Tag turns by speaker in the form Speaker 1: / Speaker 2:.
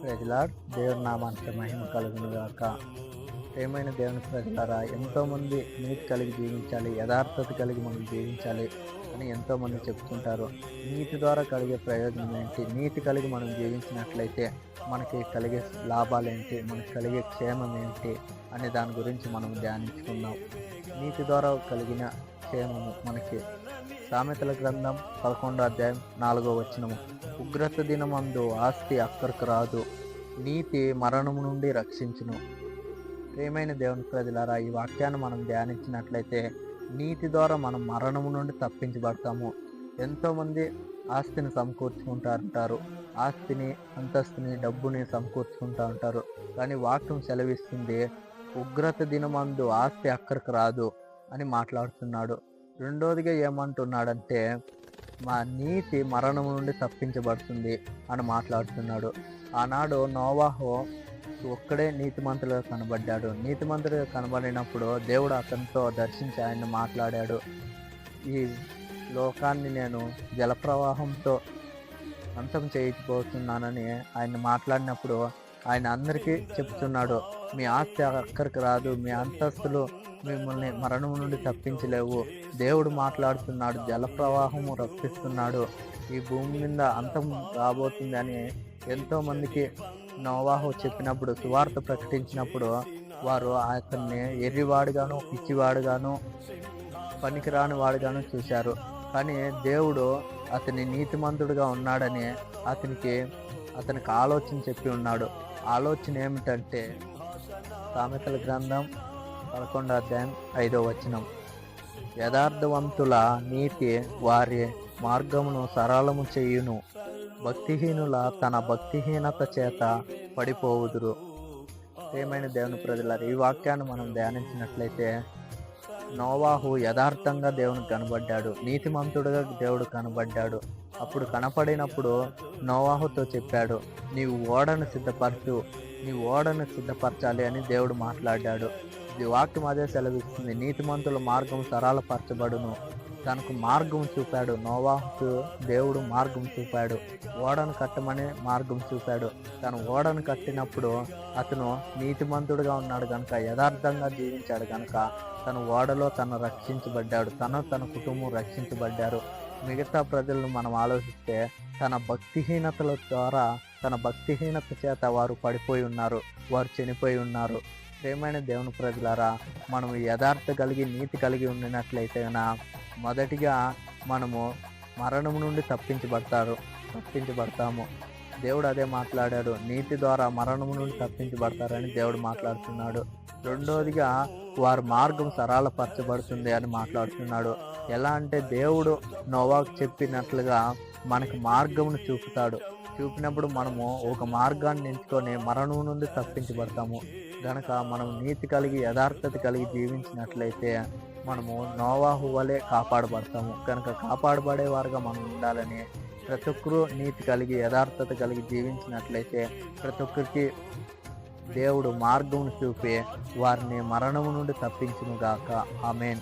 Speaker 1: ప్రజలార్ దేవుని నామానికి మహిమ కలుగును గాక. ప్రియమైన దేవుని ప్రజలారా, ఎంతోమంది నీతి కలిగి జీవించాలి, యథార్థత కలిగి మనం జీవించాలి అని ఎంతోమంది చెప్తుంటారు. నీతి ద్వారా కలిగే ప్రయోజనం ఏంటి, నీతి కలిగి మనం జీవించినట్లయితే మనకి కలిగే లాభాలు ఏంటి, మనకి కలిగే క్షేమం ఏంటి అనే దాని గురించి మనం ధ్యానించుకుందాం. నీతి ద్వారా కలిగిన క్షేమము మనకి సామెతల గ్రంథం 11వ అధ్యాయం 4వ వచనము, ఉగ్రత దినమందు ఆస్తి అక్కరకు రాదు, నీతి మరణము నుండి రక్షించును. ప్రియమైన దేవుని ప్రజలారా, ఈ వాక్యాన్ని మనం ధ్యానించినట్లయితే నీతి ద్వారా మనం మరణము నుండి తప్పించబడతాము. ఎంతోమంది ఆస్తిని సమకూర్చుకుంటారు, ఆస్తిని, అంతస్తుని, డబ్బుని సమకూర్చుకుంటూ ఉంటారు. కానీ వాక్యం సెలవిస్తుంది, ఉగ్రత దినమందు ఆస్తి అక్కరకు రాదు అని మాట్లాడుతున్నాడు. రెండోదిగా ఏమంటున్నాడంటే, మా నీతి మరణం నుండి తప్పించబడుతుంది అని మాట్లాడుతున్నాడు. ఆనాడు నోవాహు ఒక్కడే నీతిమంతులుగా కనబడ్డాడు. నీతిమంతులుగా కనబడినప్పుడు దేవుడు అతనితో దర్శించి ఆయన మాట్లాడాడు, ఈ లోకాన్ని నేను జలప్రవాహంతో అంతం చేయకపోతున్నానని ఆయన మాట్లాడినప్పుడు ఆయన అందరికీ చెప్తున్నాడు, మీ ఆస్తి అక్కడికి రాదు, మీ అంతస్తులు మిమ్మల్ని మరణం నుండి తప్పించలేవు. దేవుడు మాట్లాడుతున్నాడు, జలప్రవాహము రప్పిస్తున్నాడు, ఈ భూమి మీద అంతం రాబోతుంది అని ఎంతోమందికి నోవాహు చెప్పినప్పుడు, సువార్త ప్రకటించినప్పుడు వారు అతన్ని ఎర్రివాడుగాను, పిచ్చివాడుగాను, పనికిరాని వాడుగాను చూశారు. కానీ దేవుడు అతని నీతిమంతుడుగా ఉన్నాడని అతనికి ఆలోచన చెప్పి ఉన్నాడు. ఆలోచన ఏమిటంటే, సామెతల గ్రంథం 11వ అధ్యాయం 5వ వచనం, యథార్థవంతుల నీతి వారి మార్గమును సరళము చేయును, భక్తిహీనుల తన భక్తిహీనత చేత పడిపోవుదురు. ప్రియమైన దేవుని ప్రజలారా, ఈ వాక్యాన్ని మనం ధ్యానించినట్లయితే నోవాహు యథార్థంగా దేవునికి కనబడ్డాడు, నీతిమంతుడుగా దేవుడు కనబడ్డాడు. అప్పుడు కనపడినప్పుడు నోవాహుతో చెప్పాడు, నీవు ఓడను సిద్ధపరచాలి అని దేవుడు మాట్లాడాడు. ఇది వాక్యం అదే సెలవిస్తుంది, నీతిమంతుల మార్గం సరళపరచబడును. తనకు మార్గం చూపాడు, నోవాహుకు దేవుడు మార్గం చూపాడు, ఓడను కట్టమని మార్గం చూపాడు. తను ఓడను కట్టినప్పుడు అతను నీతిమంతుడుగా ఉన్నాడు కనుక, యథార్థంగా జీవించాడు కనుక తన ఓడలో తను రక్షించబడ్డాడు, తన కుటుంబం రక్షించబడ్డారు. మిగతా ప్రజలను మనం ఆలోచిస్తే తన భక్తిహీనతల ద్వారా, తన భక్తిహీనత చేత వారు పడిపోయి ఉన్నారు, వారు చనిపోయి ఉన్నారు. ప్రియమైన దేవుని ప్రజలారా, మనం యథార్థ కలిగి నీతి కలిగి ఉండినట్లయితే మొదటిగా మనము మరణం నుండి తప్పించబడతాము. దేవుడు అదే మాట్లాడాడు, నీతి ద్వారా మరణం నుండి తప్పించబడతారని దేవుడు మాట్లాడుతున్నాడు. రెండోదిగా వారి మార్గం సరళపరచబడుతుంది అని మాట్లాడుతున్నాడు. ఎలా అంటే, దేవుడు నోవాకు చెప్పినట్లుగా మనకు మార్గమును చూపినప్పుడు మనము ఒక మార్గాన్ని ఎంచుకొని మరణం నుండి తప్పించబడతాము. కనుక మనం నీతి కలిగి యథార్థత కలిగి జీవించినట్లయితే మనము నోవాహు వలె కాపాడబడతాము. కనుక కాపాడబడేవారుగా మనం ఉండాలని, ప్రతి ఒక్కరూ నీతి కలిగి యథార్థత కలిగి జీవించినట్లయితే ప్రతి ఒక్కరికి దేవుడు మార్గమును చూపి వారిని మరణము నుండి తప్పించును గాక. ఆమేన్.